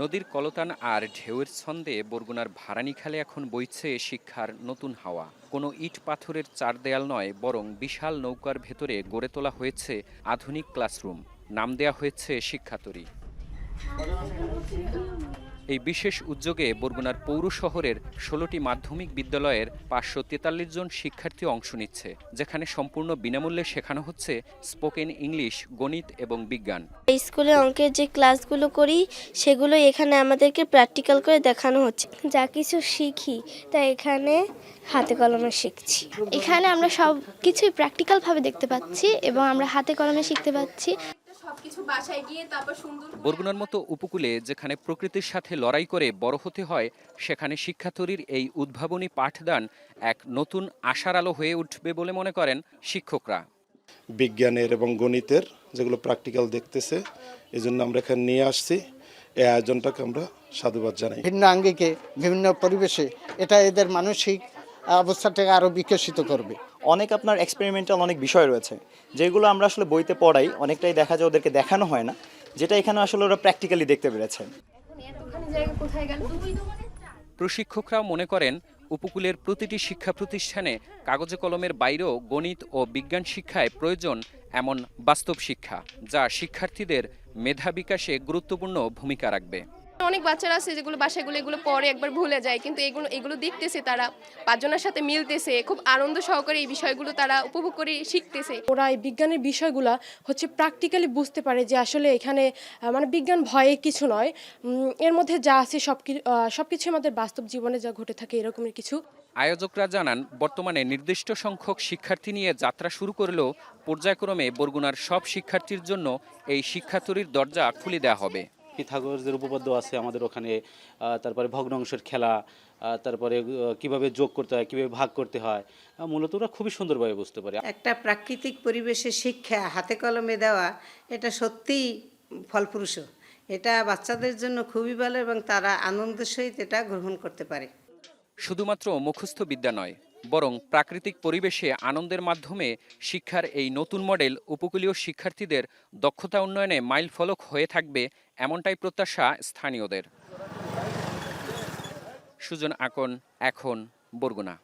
নদীর কলতান আর ঢেউয়ের ছন্দে বরগুনার ভারানীখালে এখন বইছে শিক্ষার নতুন হাওয়া। কোনো ইট পাথরের চার দেয়াল নয়, বরং বিশাল নৌকার ভেতরে গড়ে তোলা হয়েছে আধুনিক ক্লাসরুম। নাম দেয়া হয়েছে শিক্ষাতরী। এই বিশেষ উদ্যোগে বরগুনার পৌর শহরের ১৬টি মাধ্যমিক বিদ্যালয়ের ৫৪৩ জন শিক্ষার্থী অংশ নিচ্ছে, যেখানে সম্পূর্ণ বিনামূল্যে শেখানো হচ্ছে স্পোকেন ইংলিশ, গণিত এবং বিজ্ঞান। স্কুলে অঙ্কের যে ক্লাসগুলো করি সেগুলো এখানে আমাদেরকে প্র্যাকটিক্যাল করে দেখানো হচ্ছে। যা কিছু শিখি তা এখানে হাতে কলমে শিখছি। এখানে আমরা সব কিছুই প্র্যাকটিক্যালভাবে দেখতে পাচ্ছি এবং আমরা হাতে কলমে শিখতে পাচ্ছি। বরগুনার মতো উপকূলে যেখানে প্রকৃতির সাথে লড়াই করে বড় হতে হয়, সেখানে শিক্ষাতরীর এই উদ্ভাবনী পাঠদান এক নতুন আশার আলো হয়ে উঠবে বলে মনে করেন শিক্ষকরা। বিজ্ঞানের এবং গণিতের যেগুলো প্র্যাকটিক্যাল দেখতেছে, এই জন্য আমরা এখানে নিয়ে আসছি। এই আয়োজনটাকে আমরা সাধুবাদ জানাই। ভিন্ন আঙ্গিকে বিভিন্ন পরিবেশে এটা এদের মানসিক অবস্থাটাকে আরও বিকশিত করবে। অনেক আপনার এক্সপেরিমেন্টাল অনেক বিষয় রয়েছে, যেগুলো আমরা আসলে বইতে পড়াই, অনেকটাই দেখা যায় ওদেরকে দেখানো হয় না, যেটা এখানে আসলে ওরা প্র্যাকটিক্যালি দেখতে পেরেছে। প্রশিক্ষকরাও মনে করেন উপকূলের প্রতিটি শিক্ষা প্রতিষ্ঠানে কাগজে কলমের বাইরেও গণিত ও বিজ্ঞান শিক্ষায় প্রয়োজন এমন বাস্তব শিক্ষা, যা শিক্ষার্থীদের মেধা বিকাশে গুরুত্বপূর্ণ ভূমিকা রাখবে। অনেক বাচ্চারা আছে যেগুলো বাসায় এগুলো পরে একবার ভুলে যায়, কিন্তু এগুলো দেখতেছে, তারা পাঁচজনের সাথে মিলতেছে, খুব আনন্দ সহকারে এই বিষয়গুলো তারা উপভোগ করে শিখতেছে। ওরা এই বিজ্ঞানের বিষয়গুলো প্র্যাকটিক্যালি বুঝতে পারে যে আসলে এখানে বিজ্ঞান ভয়ে কিছু নয়, এর মধ্যে যা আছে সবকিছু আমাদের বাস্তব জীবনে যা ঘটে থাকে এরকমের কিছু। আয়োজকরা জানান, বর্তমানে নির্দিষ্ট সংখ্যক শিক্ষার্থী নিয়ে যাত্রা শুরু করলেও পর্যায়ক্রমে বরগুনার সব শিক্ষার্থীর জন্য এই শিক্ষাতরীর দরজা খুলে দেওয়া হবে। পিথাগোরাসের উপপাদ্য আছে আমাদের ওখানে, তারপরে ভগ্নাংশের খেলা, তারপরে কিভাবে যোগ করতে হয়, কিভাবে ভাগ করতে হয়, মূলত ওরা খুবই সুন্দরভাবে বুঝতে পারে। একটা প্রাকৃতিক পরিবেশে শিক্ষা হাতে কলমে দেওয়া, এটা সত্যিই ফলপ্রসূ। এটা বাচ্চাদের জন্য খুবই ভালো এবং তারা আনন্দের সহিত এটা গ্রহণ করতে পারে। শুধুমাত্র মুখস্থ বিদ্যা নয়, বরং প্রাকৃতিক পরিবেশে আনন্দের মাধ্যমে শিক্ষার এই নতুন মডেল উপকূলীয় শিক্ষার্থীদের দক্ষতা উন্নয়নে মাইলফলক হয়ে থাকবে, এমনটাই প্রত্যাশা স্থানীয়দের। সুজন আকন, এখন, বরগুনা।